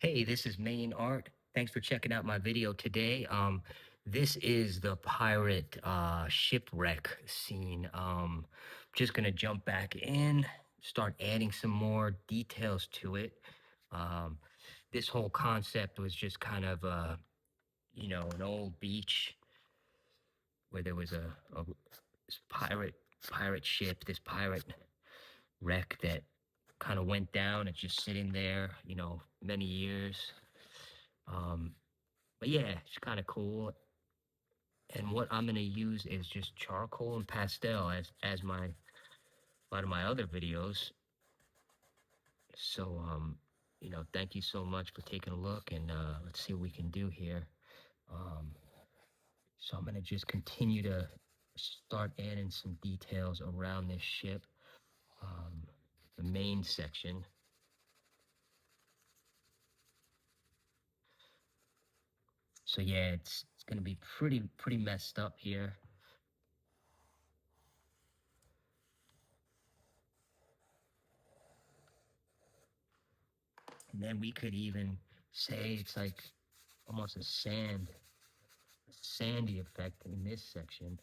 Hey, this is Main Art. Thanks for checking out my video today. This is the pirate shipwreck scene. Just gonna jump back in, start adding some more details to it. Um, this whole concept was just kind of, an old beach where there was a this pirate ship, this pirate wreck that kind of went down. It's just sitting there, many years. Um, But yeah, it's kind of cool. And what I'm gonna use is just charcoal and pastel as my a lot of my other videos. So thank you so much for taking a look, and let's see what we can do here. Um, so I'm gonna just continue to start adding some details around this ship. Um, the main section. So yeah, it's gonna be pretty messed up here. And then we could even say it's like almost a sandy effect in this section.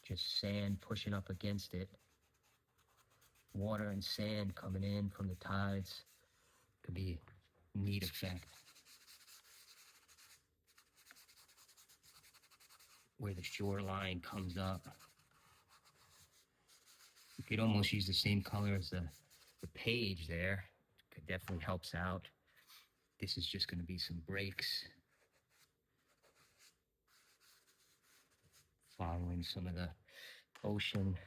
Just sand pushing up against it. Water and sand coming in from the tides. Could be a neat effect. Where the shoreline comes up. You could almost use the same color as the page there. Could definitely helps out. This is just going to be some breaks. Following some of the ocean.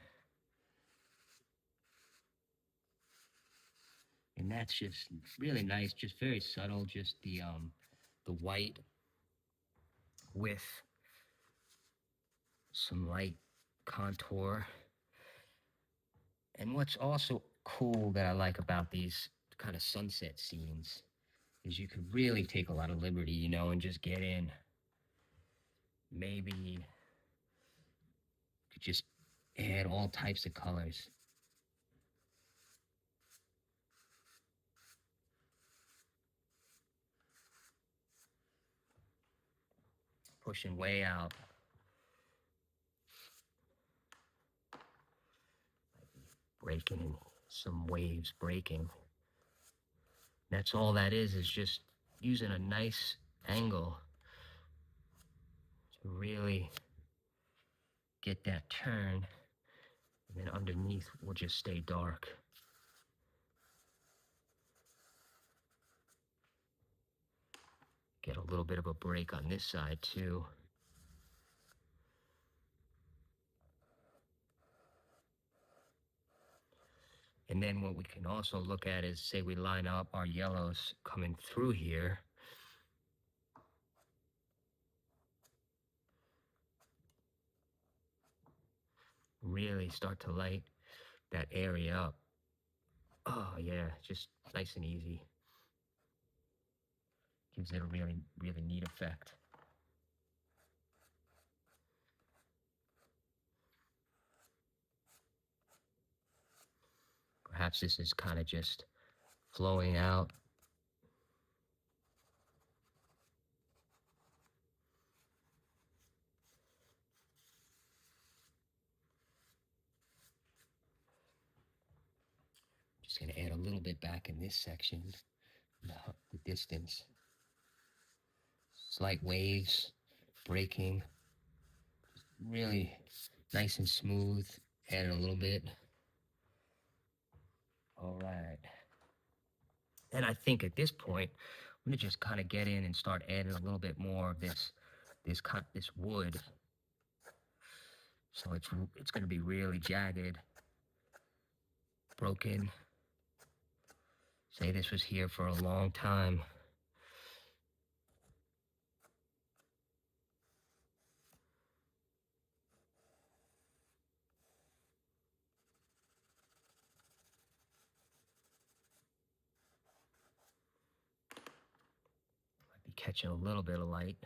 And that's just really nice, just very subtle, just the white with some light contour. And what's also cool that I like about these kind of sunset scenes is you could really take a lot of liberty, and just get in. Maybe you could just add all types of colors. Pushing way out. Breaking, some waves breaking. That's all that is just using a nice angle to really get that turn. And then underneath will just stay dark. Get a little bit of a break on this side too. And then what we can also look at is, say we line up our yellows coming through here. Really start to light that area up. Oh yeah, just nice and easy. Gives it a really neat effect. Perhaps this is kind of just flowing out. Just gonna add a little bit back in this section, the distance. Slight waves, breaking. Really nice and smooth. Add a little bit. All right. And I think at this point, I'm gonna just kind of get in and start adding a little bit more of this wood. So it's gonna be really jagged, broken. Say this was here for a long time. Might be catching a little bit of light.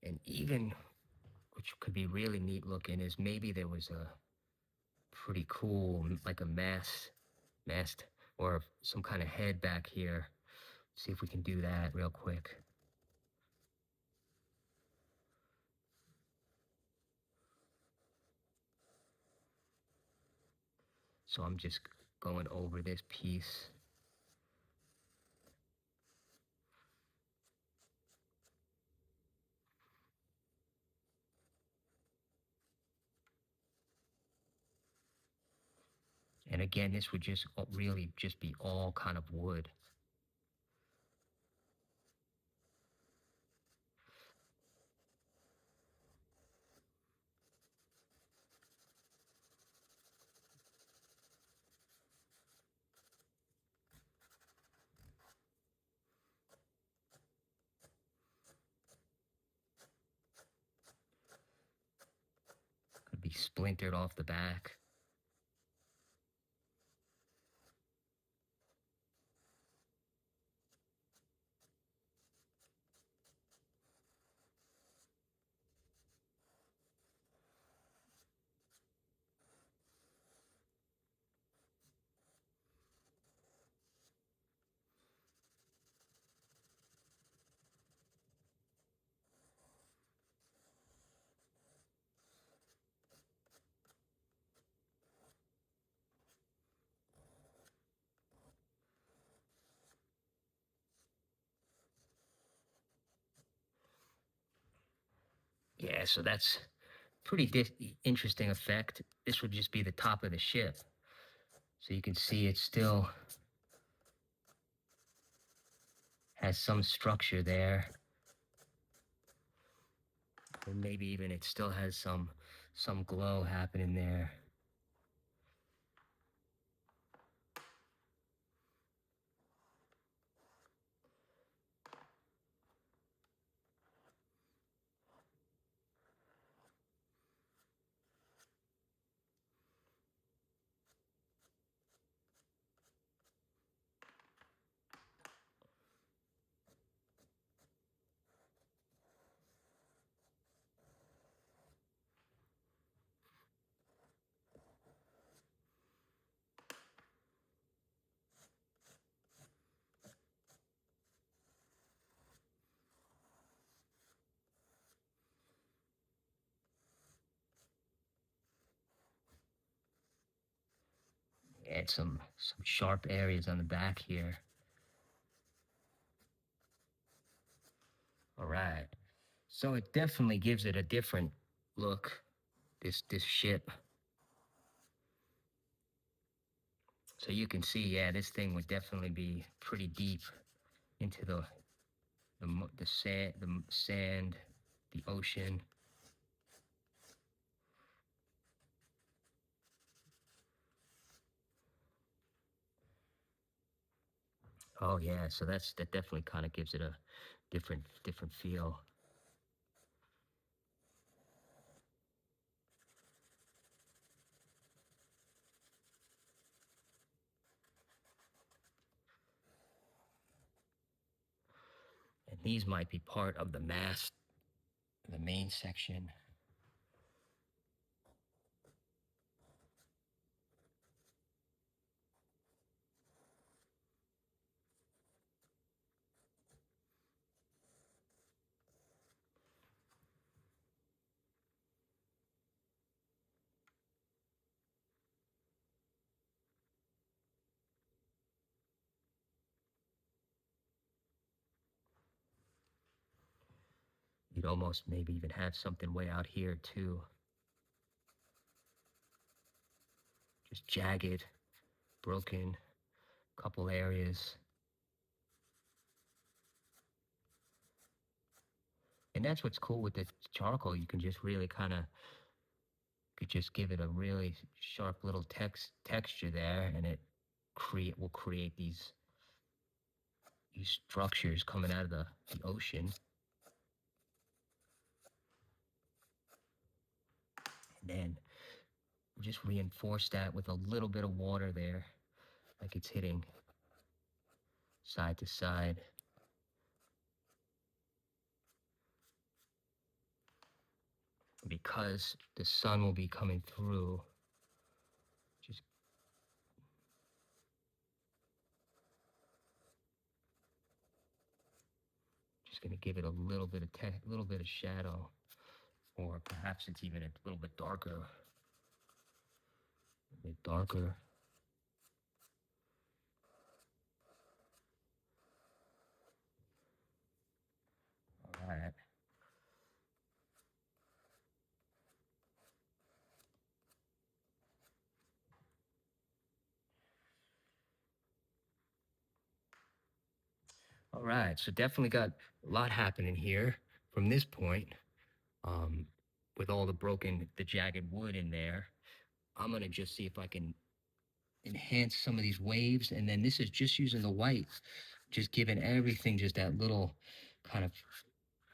And even, which could be really neat looking, is maybe there was pretty cool, like a mast, or some kind of head back here. See if we can do that real quick. So I'm just going over this piece. And again, this would just really just be all kind of wood. Could be splintered off the back. Yeah, so that's pretty interesting effect. This would just be the top of the ship. So you can see it still has some structure there. And maybe even it still has some glow happening there. Add some sharp areas on the back here. All right. So it definitely gives it a different look, this ship. So you can see, yeah, this thing would definitely be pretty deep into the sand, the ocean. Oh yeah, so that definitely kind of gives it a different feel. And these might be part of the mast, the main section. You'd almost maybe even have something way out here too. Just jagged, broken, couple areas. And that's what's cool with the charcoal. You can just really kind of could just give it a really sharp little texture there, and it will create these structures coming out of the ocean. And then just reinforce that with a little bit of water there, like it's hitting side to side. Because the sun will be coming through, gonna give it a little bit of shadow, or perhaps it's even a little bit darker, a bit darker. All right. All right. So definitely got a lot happening here from this point. Um, with all the jagged wood in there. I'm gonna just see if I can enhance some of these waves, and then this is just using the white, just giving everything just that little kind of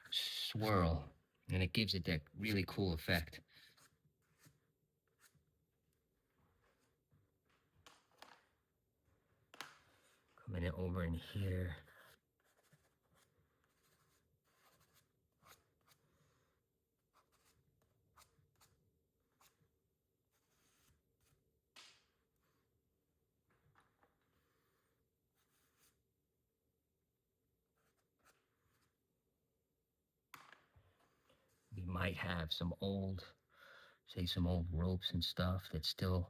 swirl, and it gives it that really cool effect. Coming in over in here. We might have some old, say some old ropes and stuff that's still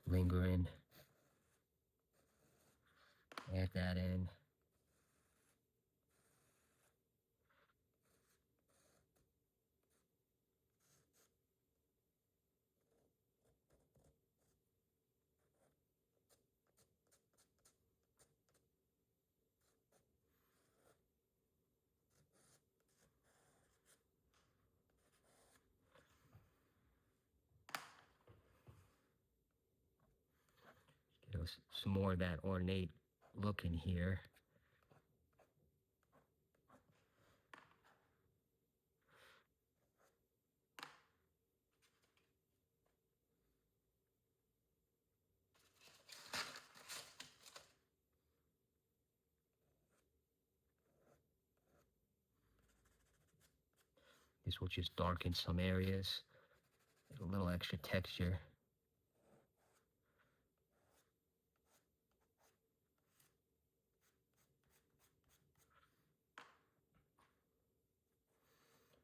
lingering. Add that in. Get some more of that ornate look in here. This will just darken some areas, a little extra texture.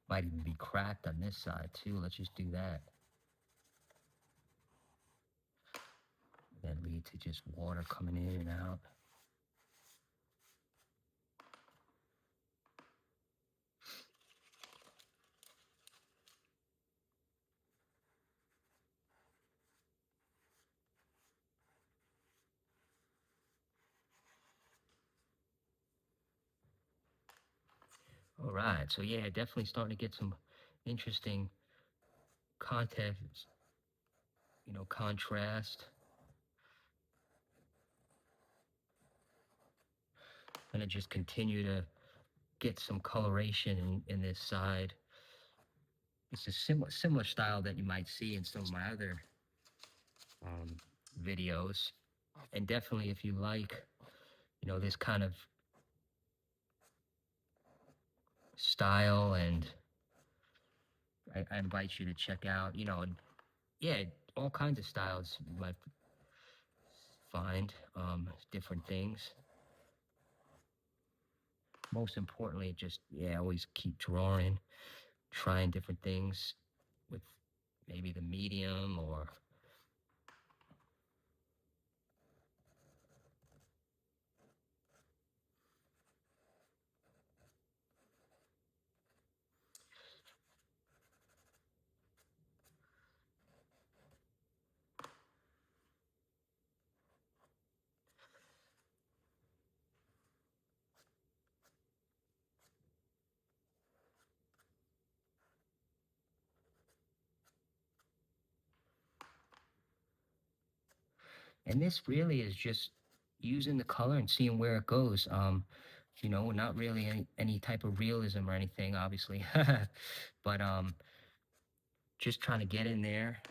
Might even be cracked on this side too. Let's just do that. That lead to just water coming in and out. All right, so yeah, definitely starting to get some interesting context, contrast. Gonna just continue to get some coloration in this side. It's a similar style that you might see in some of my other um, videos, and definitely if you like, this kind of style, and I invite you to check out, and yeah, all kinds of styles you might find, different things. Most importantly, just, yeah, always keep drawing, trying different things with maybe the medium or and this really is just using the color and seeing where it goes. Not really any type of realism or anything, obviously, but just trying to get in there,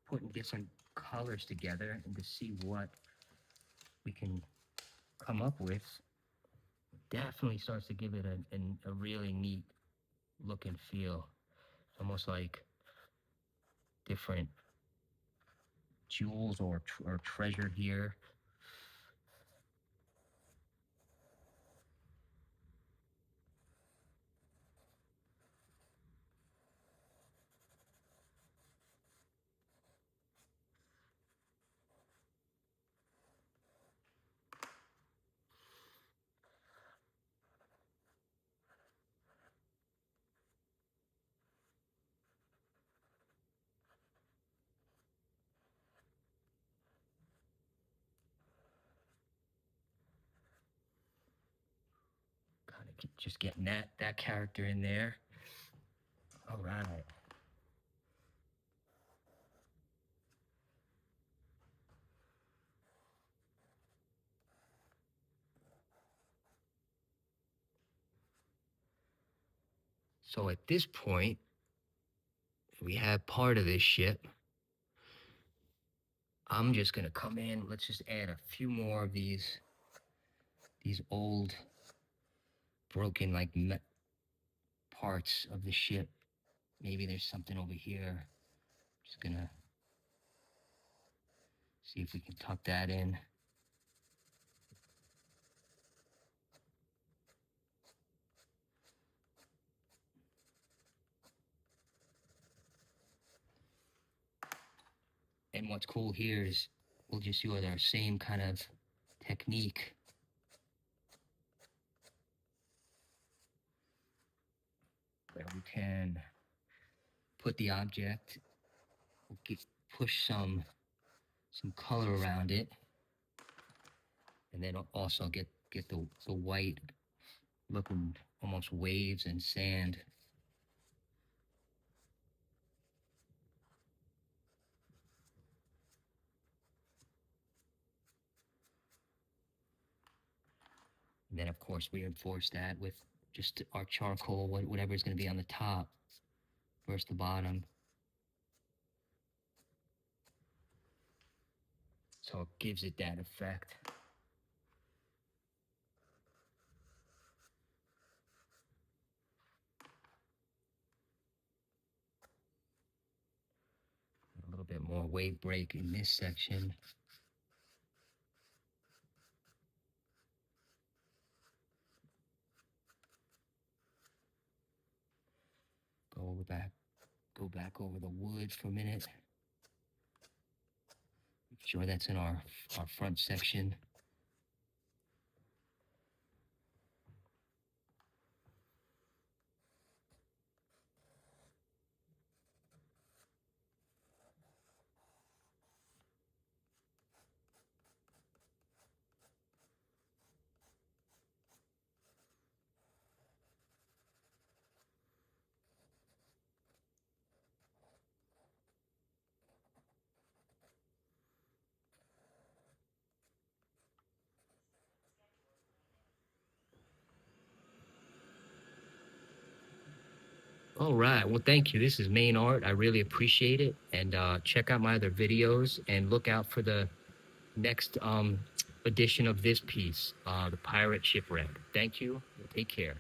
putting different colors together, and to see what we can come up with. Definitely starts to give it a really neat look and feel, almost like different jewels or treasure here. just getting that character in there. All right. So at this point, we have part of this ship. I'm just gonna come in. Let's just add a few more of these old broken like parts of the ship. Maybe there's something over here. Just gonna see if we can tuck that in. And what's cool here is we'll just use our same kind of technique. Where we can put the object, we'll push some color around it, and then also get the white looking almost waves and sand. And then of course we reinforce that with just our charcoal, whatever is going to be on the top versus the bottom. So it gives it that effect. A little bit more wave break in this section. Go back over the wood for a minute. Make sure that's in our front section. All right. Well, thank you. This is main art. I really appreciate it. And check out my other videos and look out for the next edition of this piece, the Pirate Shipwreck. Thank you. Take care.